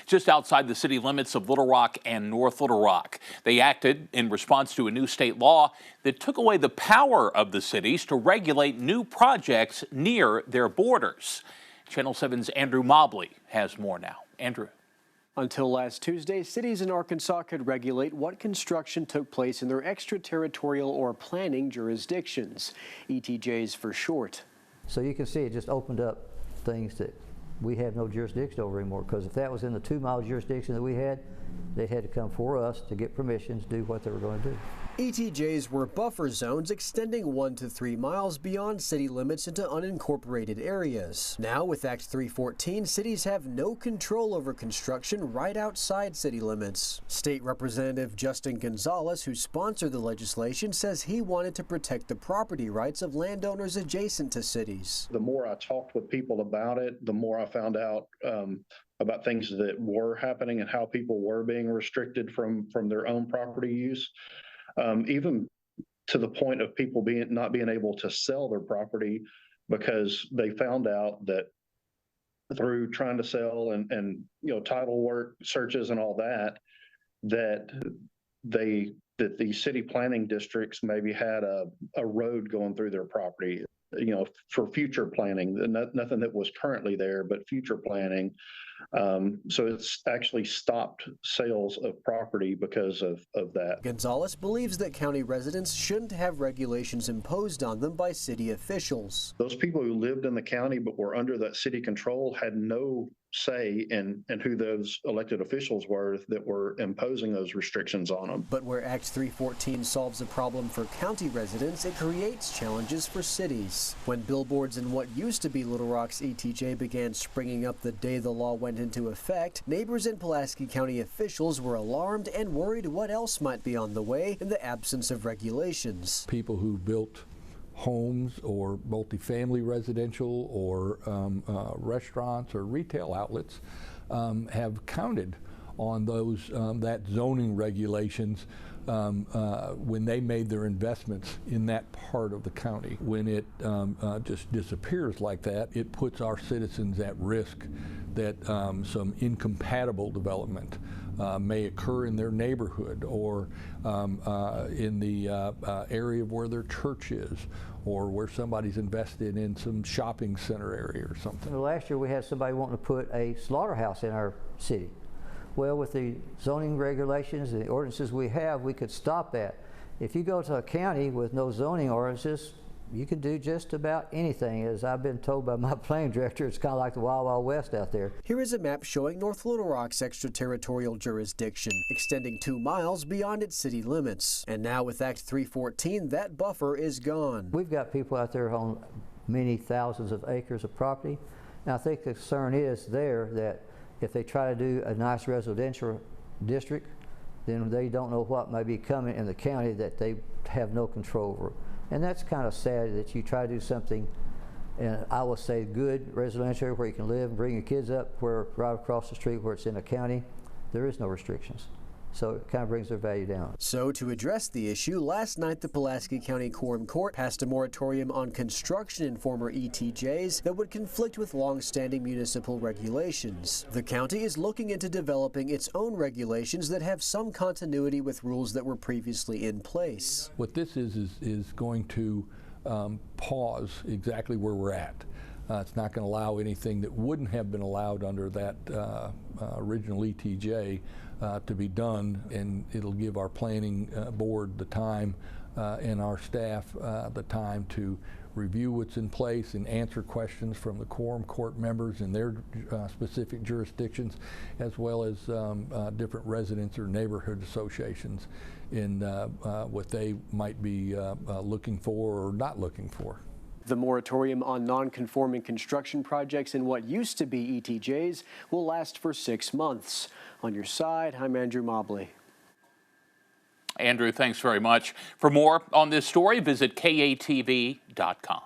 just outside the city limits of Little Rock and North Little Rock. They acted in response to a new state law that took away the power of the cities to regulate new projects near their borders. Channel 7's Andrew Mobley has more now. Andrew. Until last Tuesday, cities in Arkansas could regulate what construction took place in their extraterritorial or planning jurisdictions, ETJs for short. So you can see it just opened up things that we have no jurisdiction over anymore, because if that was in the 2-mile jurisdiction that we had, they had to come for us to get permission to do what they were going to do. ETJs were buffer zones extending 1 to 3 miles beyond city limits into unincorporated areas. Now, with Act 314, cities have no control over construction right outside city limits. State Representative Justin Gonzalez, who sponsored the legislation, says he wanted to protect the property rights of landowners adjacent to cities. The more I talked with people about it, the more I found out about things that were happening and how people were being restricted from their own property use. Even to the point of people not being able to sell their property because they found out that through trying to sell and title work searches and all that the city planning districts maybe had a road going through their property, for future planning, nothing that was currently there, but future planning. So it's actually stopped sales of property because of that. Gonzalez believes that county residents shouldn't have regulations imposed on them by city officials. Those people who lived in the county but were under that city control had no say in who those elected officials were that were imposing those restrictions on them. But where Act 314 solves a problem for county residents, it creates challenges for cities. When billboards in what used to be Little Rock's ETJ began springing up the day the law went into effect, neighbors and Pulaski County officials were alarmed and worried what else might be on the way in the absence of regulations. People who built homes or multifamily residential or restaurants or retail outlets have counted on those that zoning regulations when they made their investments in that part of the county. When it just disappears like that, it puts our citizens at risk that some incompatible development may occur in their neighborhood or in the area where their church is, or where somebody's invested in some shopping center area or something. Last year we had somebody wanting to put a slaughterhouse in our city. Well, with the zoning regulations and the ordinances we have, we could stop that. If you go to a county with no zoning ordinances, you can do just about anything. As I've been told by my planning director, it's kind of like the Wild Wild West out there. Here is a map showing North Little Rock's extraterritorial jurisdiction, extending 2 miles beyond its city limits. And now with Act 314, that buffer is gone. We've got people out there on many thousands of acres of property. And I think the concern is there that if they try to do a nice residential district, then they don't know what may be coming in the county that they have no control over. And that's kind of sad that you try to do something, and I will say good residential where you can live and bring your kids up, where right across the street where it's in a county, there is no restrictions. So it kind of brings their value down. So to address the issue, last night the Pulaski County Quorum Court passed a moratorium on construction in former ETJs that would conflict with long-standing municipal regulations. The county is looking into developing its own regulations that have some continuity with rules that were previously in place. What this is going to pause exactly where we're at. It's not going to allow anything that wouldn't have been allowed under that original ETJ to be done, and it'll give our planning board the time and our staff the time to review what's in place and answer questions from the quorum court members in their specific jurisdictions, as well as different residents or neighborhood associations in what they might be looking for or not looking for. The moratorium on non-conforming construction projects in what used to be ETJs will last for 6 months. On your side, I'm Andrew Mobley. Andrew, thanks very much. For more on this story, visit KATV.com.